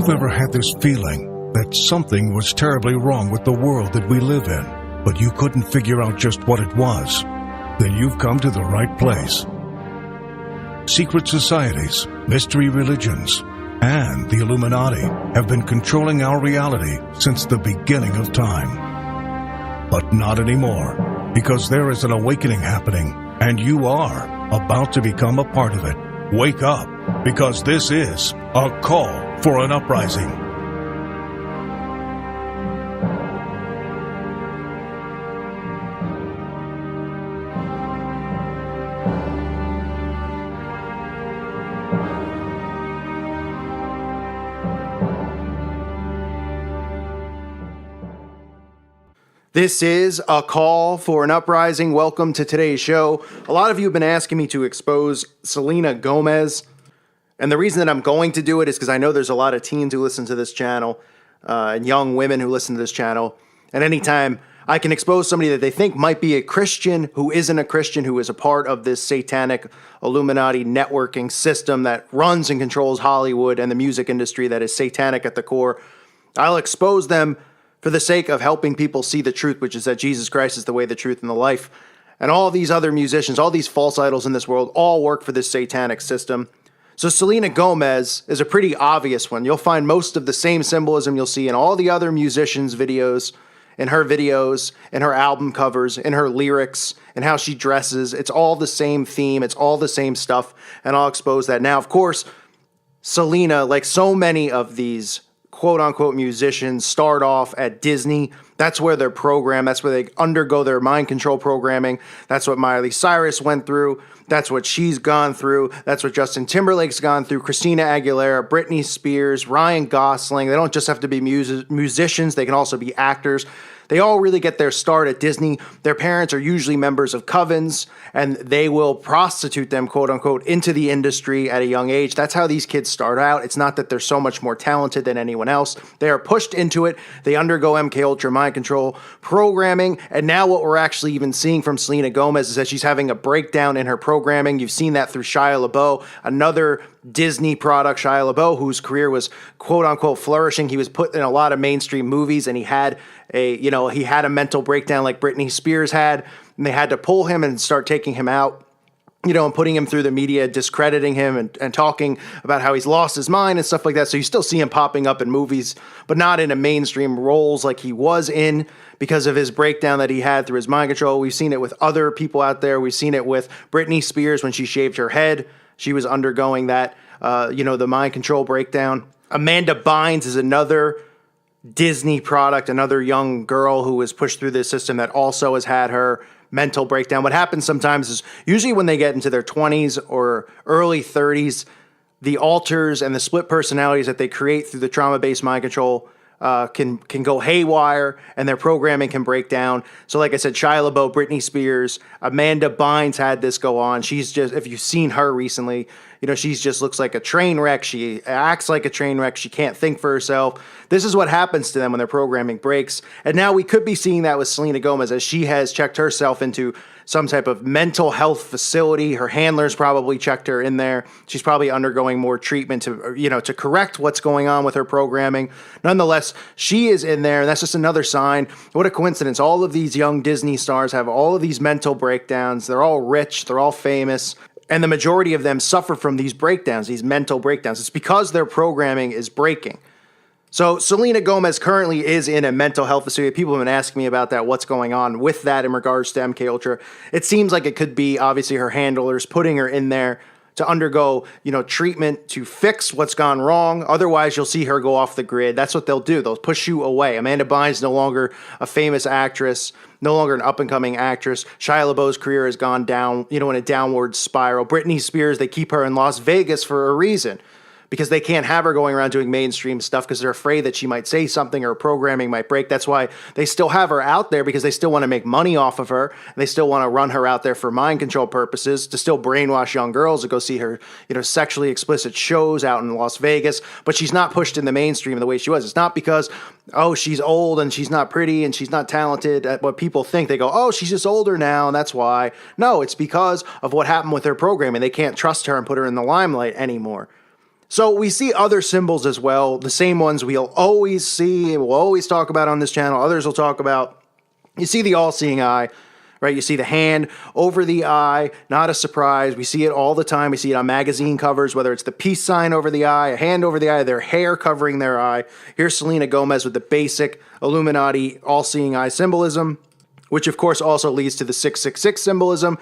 you've ever had this feeling that something was terribly wrong with the world that we live in, but you couldn't figure out just what it was, then you've come to the right place. Secret societies, mystery religions, and the Illuminati have been controlling our reality since the beginning of time. But not anymore, because there is an awakening happening, and you are about to become a part of it. Wake up, because this is a call for an uprising. This is a call for an uprising. Welcome to today's show. A lot of you have been asking me to expose Selena Gomez. And the reason that I'm going to do it is because I know there's a lot of teens who listen to this channel and young women who listen to this channel. And anytime I can expose somebody that they think might be a Christian who isn't a Christian, who is a part of this satanic Illuminati networking system that runs and controls Hollywood and the music industry that is satanic at the core, I'll expose them for the sake of helping people see the truth, which is that Jesus Christ is the way, the truth, and the life. And all these other musicians, all these false idols in this world, all work for this satanic system. So Selena Gomez is a pretty obvious one. You'll find most of the same symbolism you'll see in all the other musicians' videos, in her album covers, in her lyrics, and how she dresses. It's all the same theme. It's all the same stuff. And I'll expose that. Now, of course, Selena, like so many of these quote-unquote musicians, start off at Disney. That's where they're programmed. That's where they undergo their mind control programming. That's what Miley Cyrus went through. That's what she's gone through. That's what Justin Timberlake's gone through. Christina Aguilera, Britney Spears, Ryan Gosling. They don't just have to be musicians. They can also be actors. They all really get their start at Disney. Their parents are usually members of covens, and they will prostitute them, quote unquote, into the industry at a young age. That's how these kids start out. It's not that they're so much more talented than anyone else. They are pushed into it. They undergo MK Ultra mind control programming. And now what we're actually even seeing from Selena Gomez is that she's having a breakdown in her programming. You've seen that through Shia LaBeouf, another Disney product, Shia LaBeouf, whose career was quote unquote flourishing. He was put in a lot of mainstream movies, and he had a mental breakdown like Britney Spears had, and they had to pull him and start taking him out, and putting him through the media, discrediting him and talking about how he's lost his mind and stuff like that. So you still see him popping up in movies, but not in a mainstream roles like he was in because of his breakdown that he had through his mind control. We've seen it with other people out there. We've seen it with Britney Spears when she shaved her head. She was undergoing that, the mind control breakdown. Amanda Bynes is another Disney product, another young girl who was pushed through this system that also has had her mental breakdown. What happens sometimes is usually when they get into their 20s or early 30s, the alters and the split personalities that they create through the trauma-based mind control can go haywire, and their programming can break down. So like I said, Shia LaBeouf, Britney Spears, Amanda Bynes had this go on. She's just, if you've seen her recently, she's just looks like a train wreck. She acts like a train wreck. She can't think for herself. This is what happens to them when their programming breaks. And now we could be seeing that with Selena Gomez, as she has checked herself into some type of mental health facility. Her handlers probably checked her in there. She's probably undergoing more treatment to correct what's going on with her programming. Nonetheless, she is in there, and that's just another sign. What a coincidence. All of these young Disney stars have all of these mental breakdowns. They're all rich. They're all famous. And the majority of them suffer from these breakdowns, these mental breakdowns. It's because their programming is breaking. So Selena Gomez currently is in a mental health facility. People have been asking me about that, what's going on with that in regards to MK Ultra. It seems like it could be obviously her handlers putting her in there to undergo, treatment to fix what's gone wrong. Otherwise, you'll see her go off the grid. That's what they'll do. They'll push you away. Amanda Bynes no longer a famous actress, no longer an up-and-coming actress. Shia LaBeouf's career has gone down, in a downward spiral. Britney Spears, they keep her in Las Vegas for a reason, because they can't have her going around doing mainstream stuff because they're afraid that she might say something or programming might break. That's why they still have her out there, because they still want to make money off of her. And they still want to run her out there for mind control purposes, to still brainwash young girls to go see her, sexually explicit shows out in Las Vegas. But she's not pushed in the mainstream the way she was. It's not because, she's old and she's not pretty and she's not talented at what people think. They go, she's just older now, and that's why. No, it's because of what happened with her programming. They can't trust her and put her in the limelight anymore. So we see other symbols as well, the same ones we'll always see and we'll always talk about on this channel. Others will talk about. You see the all-seeing eye, right? You see the hand over the eye, not a surprise. We see it all the time. We see it on magazine covers, whether it's the peace sign over the eye, a hand over the eye, their hair covering their eye. Here's Selena Gomez with the basic Illuminati all-seeing eye symbolism, which of course also leads to the 666 symbolism.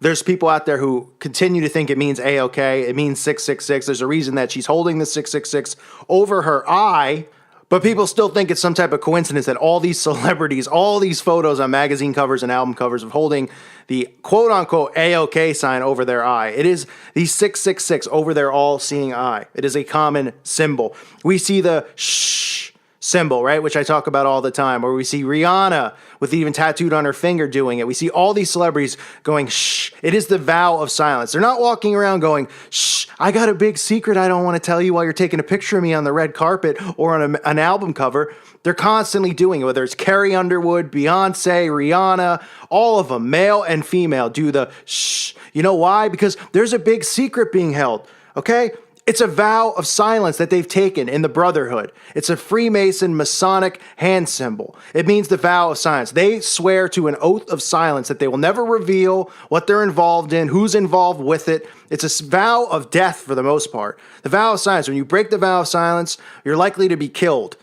There's people out there who continue to think it means A-OK. It means 666. There's a reason that she's holding the 666 over her eye, but people still think it's some type of coincidence that all these celebrities, all these photos on magazine covers and album covers of holding the quote-unquote A-OK sign over their eye. It is the 666 over their all-seeing eye. It is a common symbol. We see the shh symbol, right, which I talk about all the time, or we see Rihanna with even tattooed on her finger doing it. We see all these celebrities going shh. It is the vow of silence. They're not walking around going shh, I got a big secret I don't want to tell you while you're taking a picture of me on the red carpet or on an album cover. They're constantly doing it, whether it's Carrie Underwood, Beyonce, Rihanna, all of them, male and female, do the shh. You know why? Because there's a big secret being held, okay? It's a vow of silence that they've taken in the Brotherhood. It's a Freemason Masonic hand symbol. It means the vow of silence. They swear to an oath of silence that they will never reveal what they're involved in, who's involved with it. It's a vow of death for the most part. The vow of silence, when you break the vow of silence, you're likely to be killed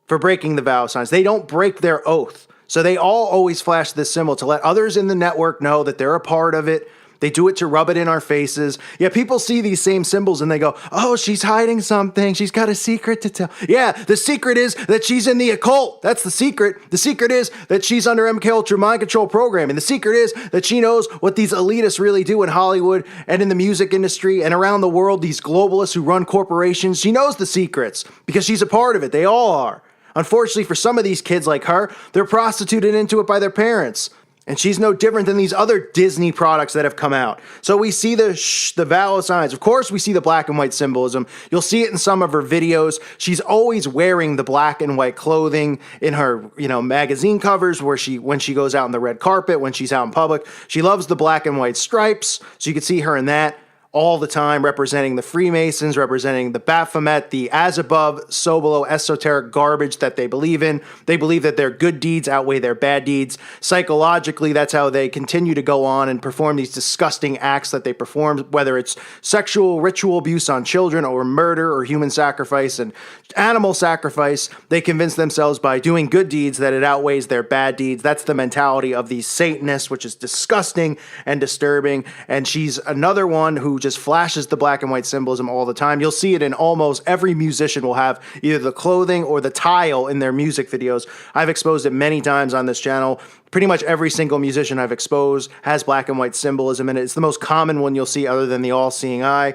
for breaking the vow of silence. They don't break their oath. So they all always flash this symbol to let others in the network know that they're a part of it. They do it to rub it in our faces. Yeah, people see these same symbols and they go, oh, she's hiding something. She's got a secret to tell. Yeah, the secret is that she's in the occult. That's the secret. The secret is that she's under MK Ultra mind control programming. The secret is that she knows what these elitists really do in Hollywood and in the music industry and around the world, these globalists who run corporations. She knows the secrets because she's a part of it. They all are. Unfortunately, for some of these kids like her, they're prostituted into it by their parents. And she's no different than these other Disney products that have come out. So we see the vow of silence. Of course, we see the black and white symbolism. You'll see it in some of her videos. She's always wearing the black and white clothing in her, magazine covers when she goes out on the red carpet, when she's out in public. She loves the black and white stripes. So you can see her in that all the time, representing the Freemasons, representing the Baphomet, the as above, so below esoteric garbage that they believe in. They believe that their good deeds outweigh their bad deeds. Psychologically, that's how they continue to go on and perform these disgusting acts that they perform, whether it's sexual ritual abuse on children or murder or human sacrifice and animal sacrifice. They convince themselves by doing good deeds that it outweighs their bad deeds. That's the mentality of these Satanists, which is disgusting and disturbing. And she's another one who just flashes the black and white symbolism all the time. You'll see it in almost every musician will have either the clothing or the tile in their music videos. I've exposed it many times on this channel. Pretty much every single musician I've exposed has black and white symbolism in it. It's the most common one you'll see other than the all-seeing eye.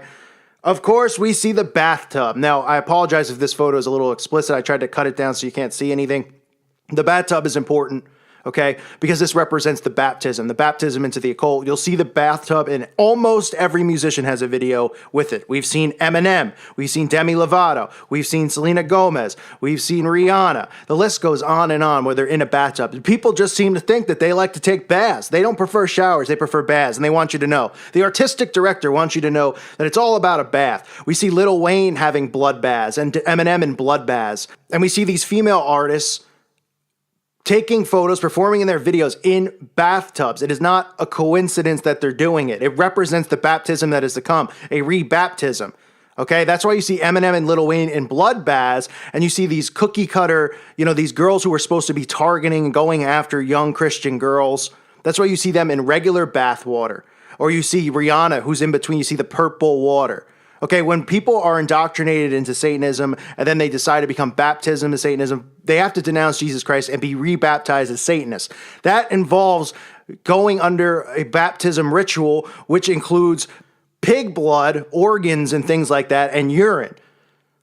Of course, we see the bathtub. Now, I apologize if this photo is a little explicit. I tried to cut it down so you can't see anything. The bathtub is important. Okay, because this represents the baptism into the occult. You'll see the bathtub in almost every musician has a video with it. We've seen Eminem, we've seen Demi Lovato, we've seen Selena Gomez, we've seen Rihanna. The list goes on and on where they're in a bathtub. People just seem to think that they like to take baths. They don't prefer showers, they prefer baths, and they want you to know. The artistic director wants you to know that it's all about a bath. We see Lil Wayne having blood baths and Eminem in blood baths. And we see these female artists taking photos, performing in their videos in bathtubs. It is not a coincidence that they're doing it. It represents the baptism that is to come, a rebaptism. Okay, that's why you see Eminem and Lil Wayne in blood baths, and you see these cookie cutter, these girls who are supposed to be targeting and going after young Christian girls. That's why you see them in regular bath water. Or you see Rihanna, who's in between, you see the purple water. Okay, when people are indoctrinated into Satanism and then they decide to become baptism to Satanism, they have to denounce Jesus Christ and be rebaptized as Satanists. That involves going under a baptism ritual, which includes pig blood, organs, and things like that, and urine.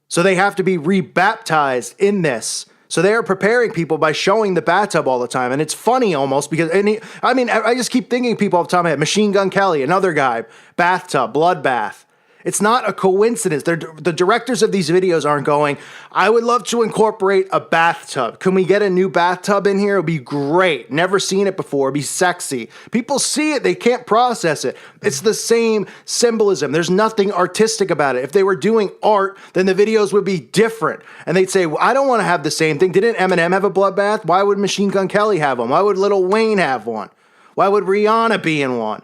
So they have to be rebaptized in this. So they are preparing people by showing the bathtub all the time. And it's funny almost because, I just keep thinking people all the time. Machine Gun Kelly, another guy, bathtub, bloodbath. It's not a coincidence. The directors of these videos aren't going, I would love to incorporate a bathtub. Can we get a new bathtub in here? It would be great. Never seen it before. It'd be sexy. People see it. They can't process it. It's the same symbolism. There's nothing artistic about it. If they were doing art, then the videos would be different. And they'd say, well, I don't want to have the same thing. Didn't Eminem have a bloodbath? Why would Machine Gun Kelly have one? Why would Lil Wayne have one? Why would Rihanna be in one?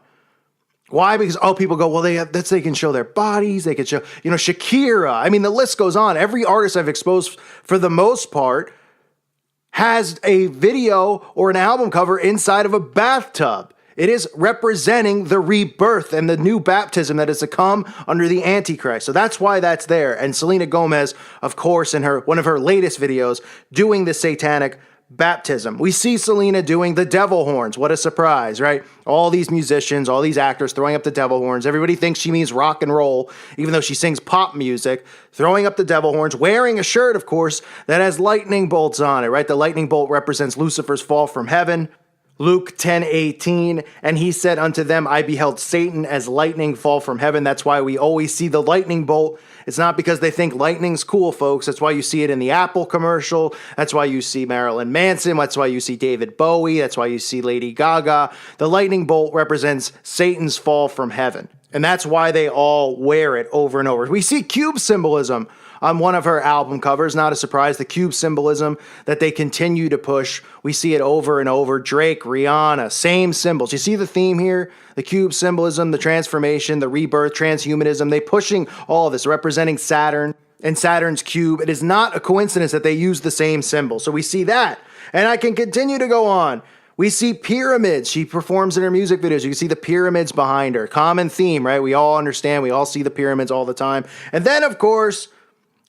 Why? Because, people go, well, they can show their bodies. They can show, Shakira. I mean, the list goes on. Every artist I've exposed, for the most part, has a video or an album cover inside of a bathtub. It is representing the rebirth and the new baptism that is to come under the Antichrist. So that's why that's there. And Selena Gomez, of course, in one of her latest videos, doing the satanic baptism. We see Selena doing the devil horns. What a surprise, right? All these musicians, all these actors throwing up the devil horns. Everybody thinks she means rock and roll, even though she sings pop music, throwing up the devil horns, wearing a shirt, of course, that has lightning bolts on it, right? The lightning bolt represents Lucifer's fall from heaven. Luke 10:18, and he said unto them, I beheld Satan as lightning fall from heaven. That's why we always see the lightning bolt. It's not because they think lightning's cool, folks. That's why you see it in the Apple commercial. That's why you see Marilyn Manson. That's why you see David Bowie. That's why you see Lady Gaga. The lightning bolt represents Satan's fall from heaven. And that's why they all wear it over and over. We see cube symbolism on one of her album covers. Not a surprise. The cube symbolism that they continue to push. We see it over and over. Drake, Rihanna, same symbols. You see the theme here? The cube symbolism, the transformation, the rebirth, transhumanism. They pushing all of this, representing Saturn and Saturn's cube. It is not a coincidence that they use the same symbol. So we see that. And I can continue to go on. We see pyramids. She performs in her music videos. You can see the pyramids behind her. Common theme, right? We all understand. We all see the pyramids all the time. And then, of course,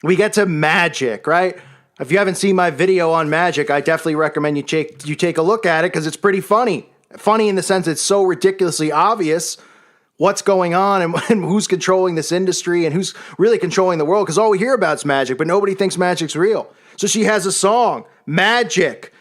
we get to magic, right? If you haven't seen my video on magic, I definitely recommend you take a look at it because it's pretty funny. Funny in the sense it's so ridiculously obvious what's going on and who's controlling this industry and who's really controlling the world, because all we hear about is magic, but nobody thinks magic's real. So she has a song, Magic.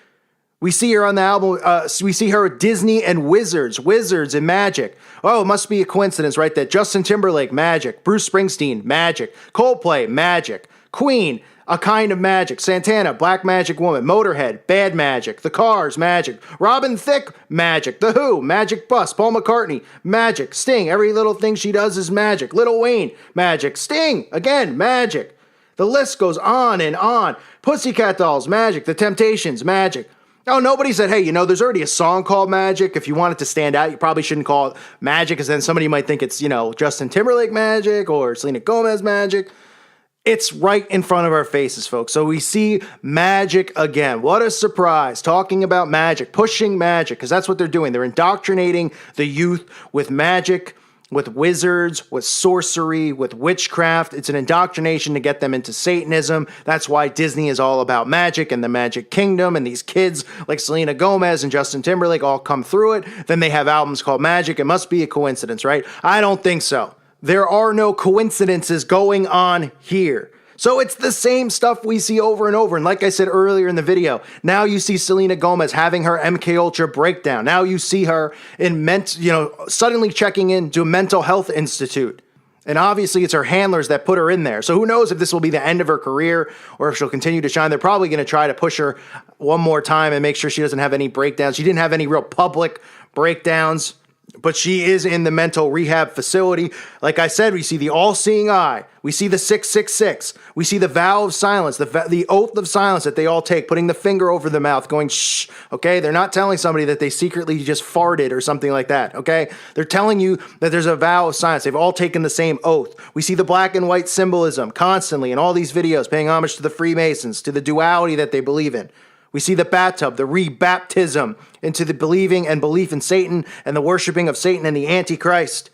We see her on the album, we see her at Disney and Wizards and Magic. Oh, it must be a coincidence, right? That Justin Timberlake, Magic. Bruce Springsteen, Magic. Coldplay, Magic. Queen, A Kind of Magic. Santana, Black Magic Woman. Motorhead, Bad Magic. The Cars, Magic. Robin Thicke, Magic. The Who, Magic Bus. Paul McCartney, Magic. Sting, every little thing she does is magic. Lil Wayne, Magic. Sting, again, magic. The list goes on and on. Pussycat Dolls, Magic. The Temptations, Magic. Oh, nobody said, hey, there's already a song called Magic. If you want it to stand out, you probably shouldn't call it Magic, because then somebody might think it's, Justin Timberlake Magic or Selena Gomez Magic. It's right in front of our faces, folks. So we see magic again. What a surprise. Talking about magic, pushing magic, because that's what they're doing. They're indoctrinating the youth with magic, with wizards, with sorcery, with witchcraft. It's an indoctrination to get them into Satanism. That's why Disney is all about magic and the Magic Kingdom, and these kids like Selena Gomez and Justin Timberlake all come through it. Then they have albums called Magic. It must be a coincidence, right? I don't think so. There are no coincidences going on here. So it's the same stuff we see over and over. And like I said earlier in the video, now you see Selena Gomez having her MK Ultra breakdown. Now you see her in suddenly checking into a mental health institute. And obviously it's her handlers that put her in there. So who knows if this will be the end of her career or if she'll continue to shine. They're probably going to try to push her one more time and make sure she doesn't have any breakdowns. She didn't have any real public breakdowns, but she is in the mental rehab facility. Like I said, we see the all-seeing eye. We see the 666. We see the vow of silence, the oath of silence that they all take, putting the finger over the mouth, going, shh, okay? They're not telling somebody that they secretly just farted or something like that, okay? They're telling you that there's a vow of silence. They've all taken the same oath. We see the black and white symbolism constantly in all these videos, paying homage to the Freemasons, to the duality that they believe in. We see the bathtub, the rebaptism into the believing and belief in Satan and the worshiping of Satan and the Antichrist.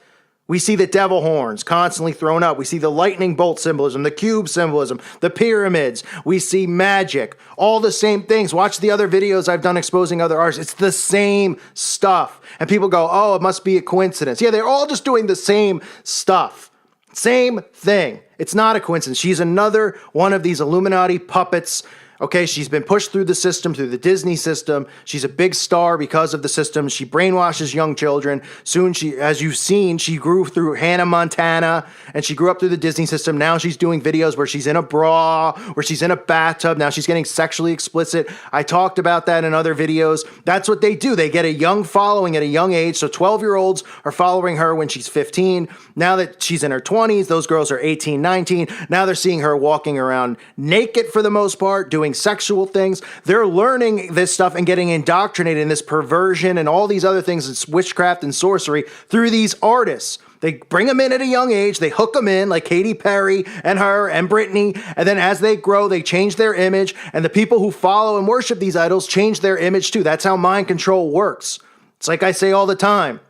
We see the devil horns constantly thrown up. We see the lightning bolt symbolism, the cube symbolism, the pyramids. We see magic, all the same things. Watch the other videos I've done exposing other artists. It's the same stuff. And people go, oh, it must be a coincidence. Yeah, they're all just doing the same stuff. Same thing. It's not a coincidence. She's another one of these Illuminati puppets Okay, she's been pushed through the system, through the Disney system. She's a big star because of the system. She brainwashes young children. Soon, as you've seen, she grew through Hannah Montana, and she grew up through the Disney system. Now she's doing videos where she's in a bra, where she's in a bathtub. Now she's getting sexually explicit. I talked about that in other videos. That's what they do. They get a young following at a young age. So 12-year-olds are following her when she's 15. Now that she's in her 20s, those girls are 18, 19. Now they're seeing her walking around naked for the most part, doing sexual things. They're learning this stuff and getting indoctrinated in this perversion and all these other things, it's witchcraft and sorcery through these artists. They bring them in at a young age. They hook them in like Katy Perry and her and Britney. And then as they grow, they change their image. And the people who follow and worship these idols change their image too. That's how mind control works. It's like I say all the time.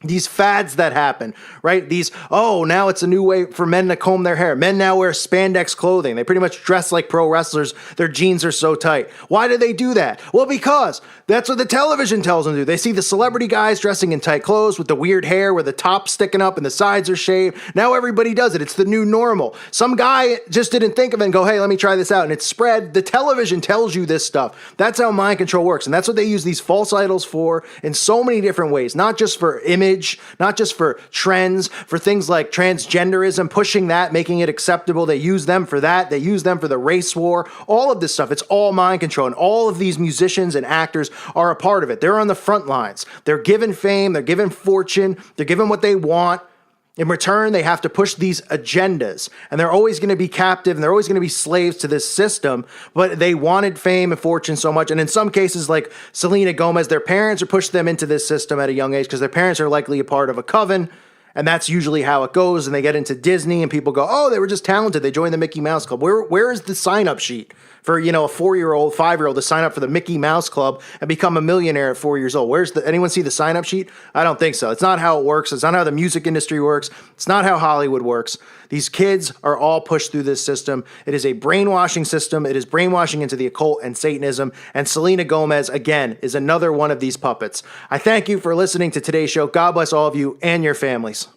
These fads that happen, right? Now it's a new way for men to comb their hair. Men now wear spandex clothing. They pretty much dress like pro wrestlers. Their jeans are so tight. Why do they do that? Well, because that's what the television tells them to do. They see the celebrity guys dressing in tight clothes with the weird hair where the top's sticking up and the sides are shaved. Now everybody does it. It's the new normal. Some guy just didn't think of it and go, hey, let me try this out. And it's spread. The television tells you this stuff. That's how mind control works. And that's what they use these false idols for in so many different ways, not just for image, not just for trends, for things like transgenderism, pushing that, making it acceptable. They use them for that. They use them for the race war, all of this stuff. It's all mind control. And all of these musicians and actors are a part of it. They're on the front lines. They're given fame. They're given fortune. They're given what they want. In return, they have to push these agendas, and they're always going to be captive, and they're always going to be slaves to this system, but they wanted fame and fortune so much. And in some cases, like Selena Gomez, their parents are pushed them into this system at a young age because their parents are likely a part of a coven, and that's usually how it goes. And they get into Disney, and people go, oh, they were just talented. They joined the Mickey Mouse Club. Where is the sign-up sheet for, a 4-year-old, 5-year-old to sign up for the Mickey Mouse Club and become a millionaire at 4 years old? Anyone see the sign-up sheet? I don't think so. It's not how it works. It's not how the music industry works. It's not how Hollywood works. These kids are all pushed through this system. It is a brainwashing system. It is brainwashing into the occult and Satanism. And Selena Gomez, again, is another one of these puppets. I thank you for listening to today's show. God bless all of you and your families.